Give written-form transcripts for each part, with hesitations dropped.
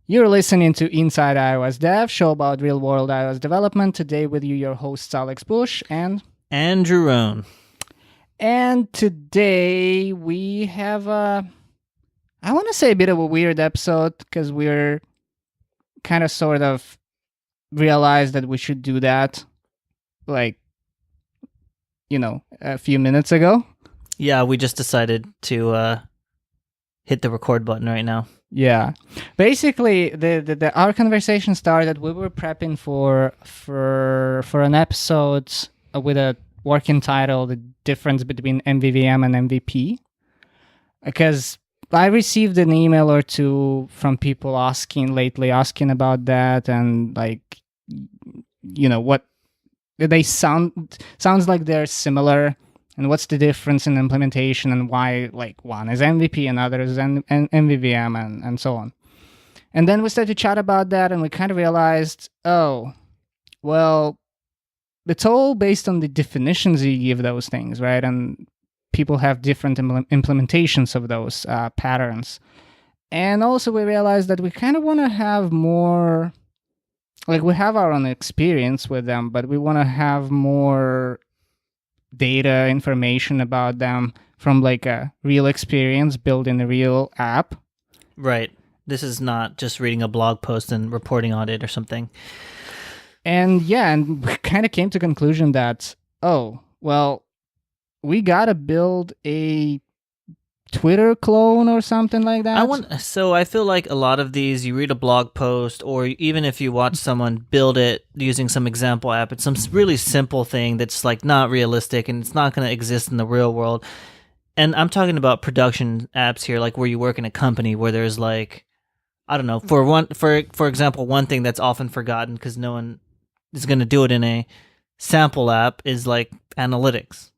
You're listening to Inside iOS Dev, show about real-world iOS development. Today with you, your hosts Alex Bush and Jerome. And today we have I want to say a bit of a weird episode because we're kind of sort of realized that we should do that, like, a few minutes ago. Yeah, we just decided to hit the record button right now. Yeah, basically, our conversation started. We were prepping for an episode with a working title, "The Difference Between MVVM and MVP," because I received an email or two from people asking about that, and what they sounds like they're similar. And what's the difference in implementation and why, one is MVP and other is MVVM and so on. And then we started to chat about that, and we kind of realized, oh, well, it's all based on the definitions you give those things, right? And people have different implementations of those patterns. And also we realized that we kind of want to have more, we have our own experience with them, but we want to have more data information about them from a real experience building a real app. Right. This is not just reading a blog post and reporting on it or something. And we kind of came to the conclusion that, we gotta build a Twitter clone or something like that. So I feel like a lot of these, you read a blog post, or even if you watch someone build it using some example app, it's some really simple thing that's not realistic and it's not going to exist in the real world. And I'm talking about production apps here, where you work in a company where there's I don't know, for example, one thing that's often forgotten because no one is going to do it in a sample app is analytics.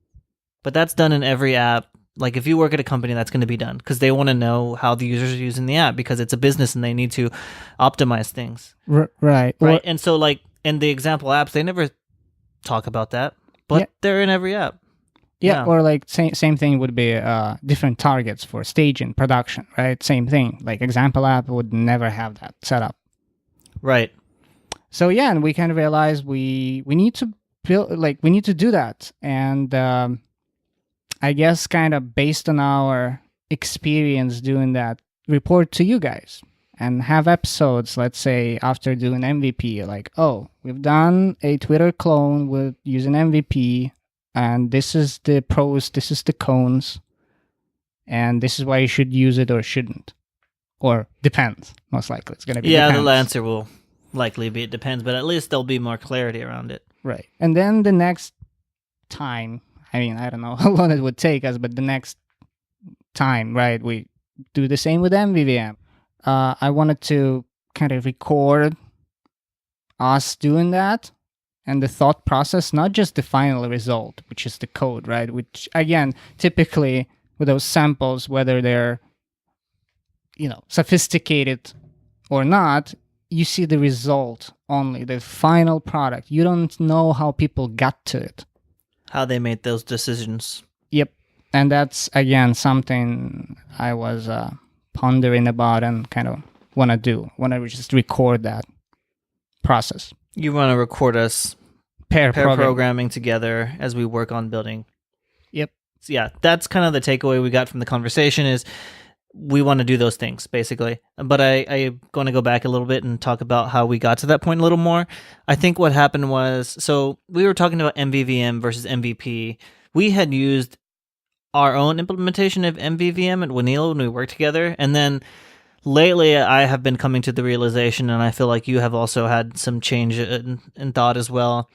But that's done in every app. If you work at a company, that's going to be done because they want to know how the users are using the app because it's a business and they need to optimize things. Right. And so, in the example apps, they never talk about that, but they're in every app. Yeah. Or same thing would be different targets for staging, production, right? Same thing. Example app would never have that set up. Right. So, and we kind of realized we need to build, we need to do that. And I guess kind of based on our experience doing that, report to you guys and have episodes, let's say after doing MVP, we've done a Twitter clone with using MVP, and this is the pros, this is the cons, and this is why you should use it or shouldn't. Or depends, most likely. It's going to be depends. The answer will likely be it depends, but at least there'll be more clarity around it. Right. And then the next time, I don't know how long it would take us, but the next time, right, we do the same with MVVM. I wanted to kind of record us doing that and the thought process, not just the final result, which is the code, right? Which, again, typically with those samples, whether they're, sophisticated or not, you see the result only, the final product. You don't know how people got to it. How they made those decisions. Yep. And that's, again, something I was pondering about and kind of want to do. Want to just record that process. You want to record us pair programming together as we work on building. Yep. So that's kind of the takeaway we got from the conversation is we want to do those things, basically. But I'm going to go back a little bit and talk about how we got to that point a little more. I think what happened was, so we were talking about MVVM versus MVP. We had used our own implementation of MVVM at Wanil when we worked together. And then lately I have been coming to the realization, and I feel like you have also had some change in thought as well,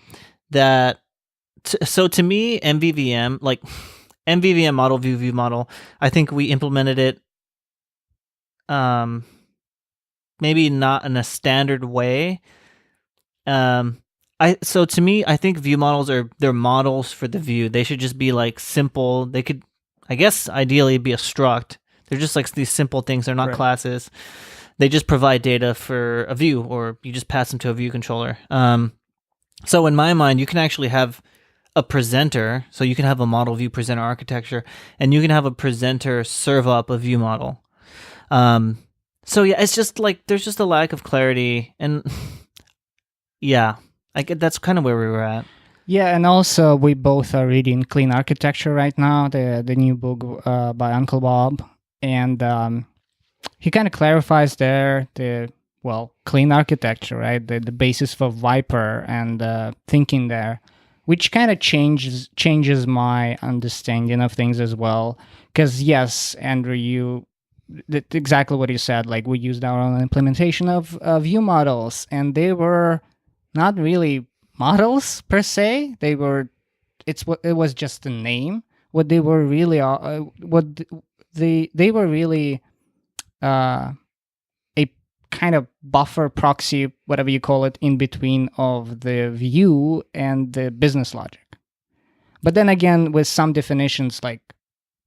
that, so to me, MVVM, MVVM model, view model, I think we implemented it maybe not in a standard way. So to me, I think view models they're models for the view. They should just be simple. They could, I guess, ideally be a struct. They're just these simple things. They're not classes. They just provide data for a view, or you just pass them to a view controller. So in my mind, you can actually have a presenter. So you can have a model view presenter architecture, and you can have a presenter serve up a view model. So yeah, it's just like there's just a lack of clarity, and yeah, that's kind of where we were at. Yeah, and also we both are reading Clean Architecture right now, the new book by Uncle Bob, and he kind of clarifies there the clean architecture, right? The basis for Viper and thinking there, which kind of changes my understanding of things as well. Because yes, Andrew, exactly what you said. Like we used our own implementation of view models, and they were not really models per se. It was just a name. What they were really they were really a kind of buffer proxy, whatever you call it, in between of the view and the business logic. But then again, with some definitions, like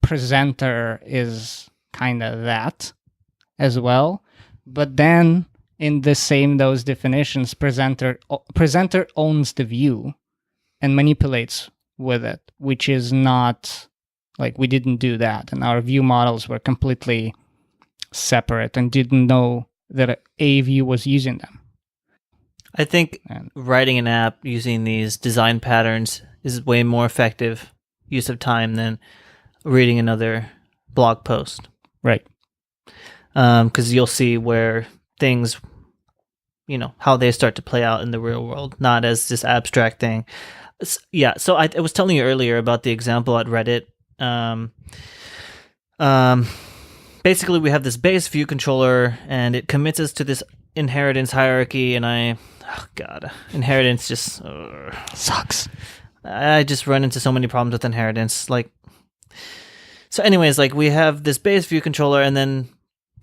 presenter is kind of that as well. But then in those definitions, presenter owns the view and manipulates with it, which is not like we didn't do that, and our view models were completely separate and didn't know that a view was using them. I think writing an app using these design patterns is way more effective use of time than reading another blog post. Right. Because you'll see where things, how they start to play out in the real world, not as this abstract thing. Yeah, so I was telling you earlier about the example at Reddit. Basically, we have this base view controller, and it commits us to this inheritance hierarchy, and inheritance just sucks. I just run into so many problems with inheritance. So anyways, we have this base view controller, and then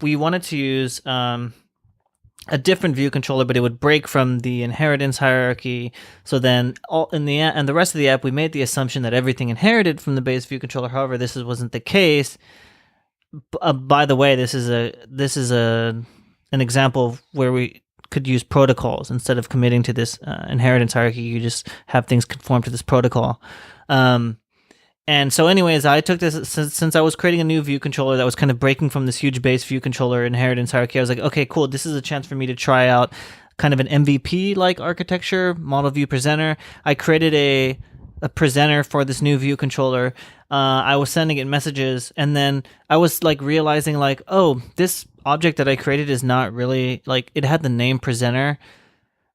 we wanted to use a different view controller, but it would break from the inheritance hierarchy. So then and the rest of the app, we made the assumption that everything inherited from the base view controller. However, this wasn't the case. By the way, this is an example of where we could use protocols instead of committing to this inheritance hierarchy. You just have things conform to this protocol. And so anyways, I took this since I was creating a new view controller that was kind of breaking from this huge base view controller inheritance hierarchy. I was like, okay, cool. This is a chance for me to try out kind of an MVP-like architecture, model view presenter. I created a presenter for this new view controller. I was sending it messages, and then I was realizing oh, this object that I created is not really it had the name presenter,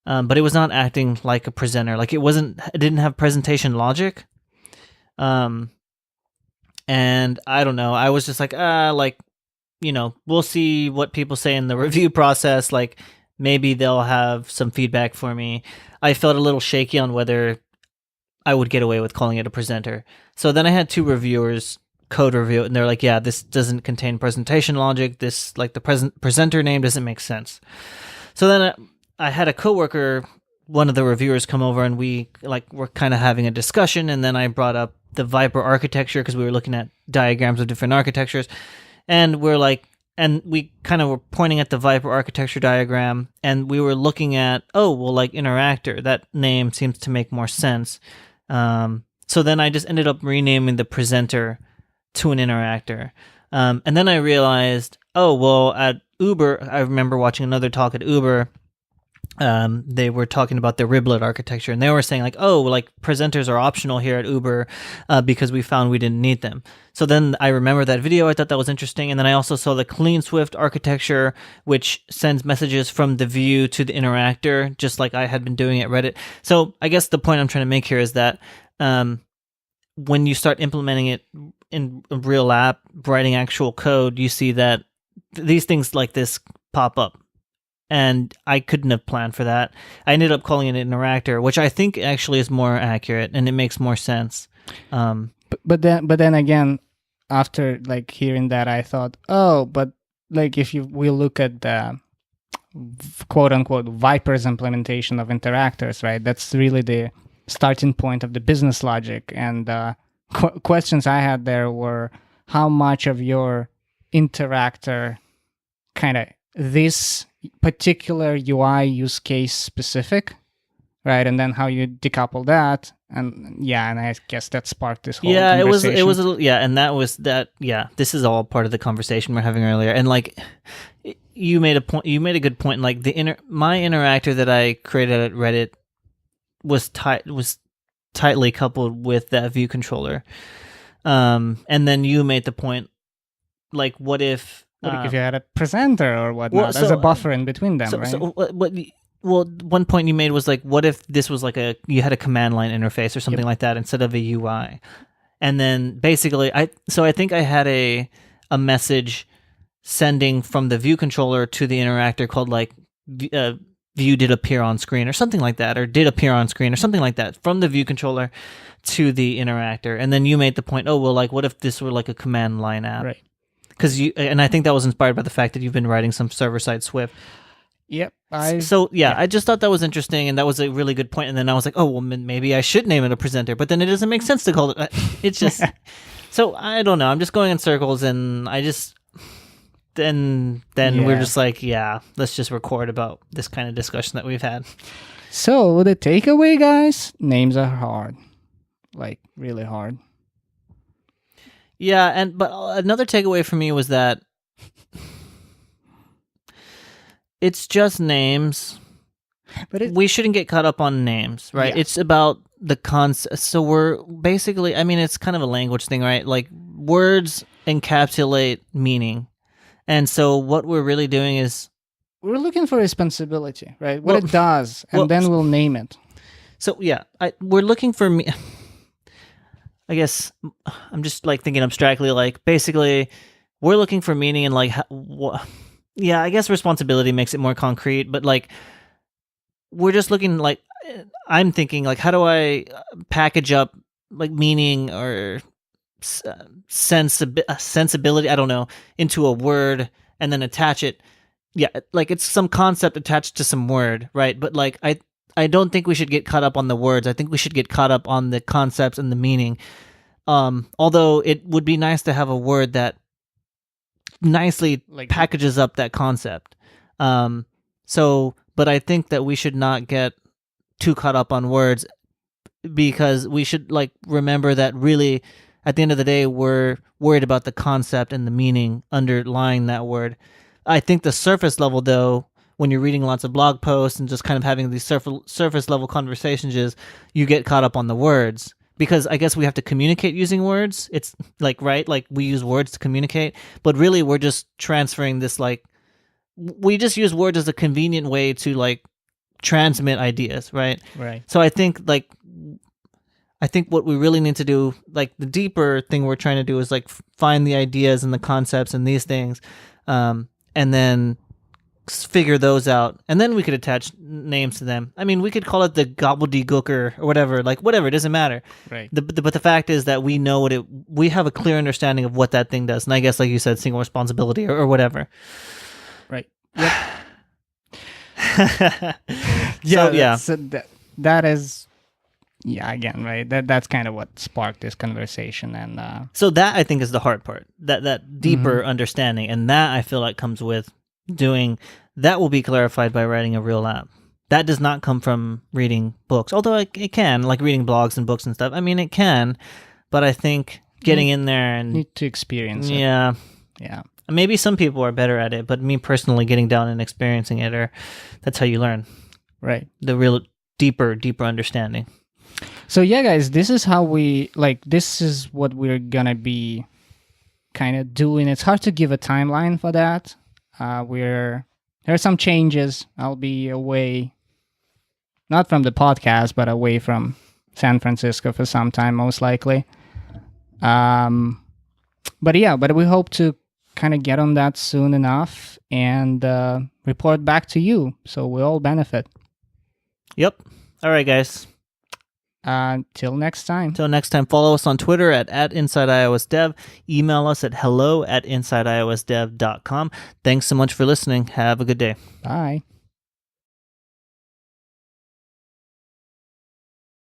but it was not acting like a presenter. It didn't have presentation logic. And I don't know, I was just we'll see what people say in the review process. Maybe they'll have some feedback for me. I felt a little shaky on whether I would get away with calling it a presenter. So then I had two reviewers code review it, and they're like, yeah, this doesn't contain presentation logic. This, the presenter name doesn't make sense. So then I had a coworker, one of the reviewers, come over, and we were kind of having a discussion, and then I brought up the Viper architecture because we were looking at diagrams of different architectures, and we kind of were pointing at the Viper architecture diagram, and we were looking at, Interactor. That name seems to make more sense. So then I just ended up renaming the presenter to an Interactor. And then I realized, at Uber, I remember watching another talk at Uber. They were talking about the riblet architecture, and they were saying presenters are optional here at Uber because we found we didn't need them. So then I remember that video. I thought that was interesting. And then I also saw the Clean Swift architecture, which sends messages from the view to the interactor, just like I had been doing at Reddit. So I guess the point I'm trying to make here is that when you start implementing it in a real app, writing actual code, you see that these things like this pop up. And I couldn't have planned for that. I ended up calling it an interactor, which I think actually is more accurate and it makes more sense. But then again, after hearing that, I thought, but if we look at the quote unquote Viper's implementation of interactors, right? That's really the starting point of the business logic. And questions I had there were how much of your interactor kind of this particular UI use case specific, right? And then how you decouple that, and I guess that sparked this whole conversation. it was and that was that. Yeah, this is all part of the conversation we're having earlier, and you made a point. You made a good point. Like my interactor that I created at Reddit was tightly coupled with that view controller. And then you made the point, like, what if if you had a presenter or whatnot as a buffer in between them, right? So well, one point you made was like, what if this was like you had a command line interface or something like that instead of a UI? And then basically, I think I had a message sending from the view controller to the interactor called like view did appear on screen or something like that, or did appear on screen or something like that from the view controller to the interactor. And then you made the point, oh, well, like, what if this were like a command line app? Right. And I think that was inspired by the fact that you've been writing some server-side Swift. Yep. I just thought that was interesting, and that was a really good point. And then I was like, oh, well, maybe I should name it a presenter, but then it doesn't make sense to call it. It's just so I don't know. I'm just going in circles, and I just then we're just like, yeah, let's just record about this kind of discussion that we've had. So the takeaway, guys, names are hard, like really hard. Yeah, but another takeaway for me was that it's just names, but we shouldn't get caught up on names, right? Yeah. It's about the concept. So we're basically, I mean, it's kind of a language thing, right? Like words encapsulate meaning. And so what we're really doing is we're looking for responsibility, right? What it does, and then we'll name it. So yeah, we're looking for me. I guess I'm just like thinking abstractly, like basically we're looking for meaning and like, yeah, I guess responsibility makes it more concrete, but like we're just looking like, I'm thinking like, how do I package up like meaning or sensibility, I don't know, into a word and then attach it. Yeah, like it's some concept attached to some word, right? But like I don't think we should get caught up on the words. I think we should get caught up on the concepts and the meaning. Although it would be nice to have a word that nicely packages up that concept. But I think that we should not get too caught up on words, because we should like remember that really at the end of the day, we're worried about the concept and the meaning underlying that word. I think the surface level, though, when you're reading lots of blog posts and just kind of having these surface level conversations, is you get caught up on the words, because I guess we have to communicate using words. It's like, right? Like we use words to communicate, but really we're just transferring this, like we just use words as a convenient way to like transmit ideas, right? Right. So I think what we really need to do, like the deeper thing we're trying to do, is like find the ideas and the concepts and these things, and then figure those out, and then we could attach names to them. I mean, we could call it the gobbledygook or whatever, like whatever, it doesn't matter. Right. But the fact is that we know we have a clear understanding of what that thing does, and I guess, like you said, single responsibility or whatever. Right. Yep. That is. Yeah, again, right. That's kind of what sparked this conversation, and so that I think is the hard part. That deeper understanding, and that I feel like comes with doing. That will be clarified by writing a real app. That does not come from reading books, although it can, like reading blogs and books and stuff. I mean, it can, but I think getting in there and need to experience it. Yeah. Maybe some people are better at it, but me personally, getting down and experiencing it, that's how you learn. Right. The real deeper understanding. So yeah, guys, this is how this is what we're gonna be kind of doing. It's hard to give a timeline for that. There are some changes. I'll be away, not from the podcast, but away from San Francisco for some time, most likely. But we hope to kind of get on that soon enough and report back to you, so we all benefit. Yep. All right, guys. Till next time. Follow us on Twitter at InsideIOSDev. Email us at hello@insideiosdev.com. Thanks so much for listening. Have a good day. Bye.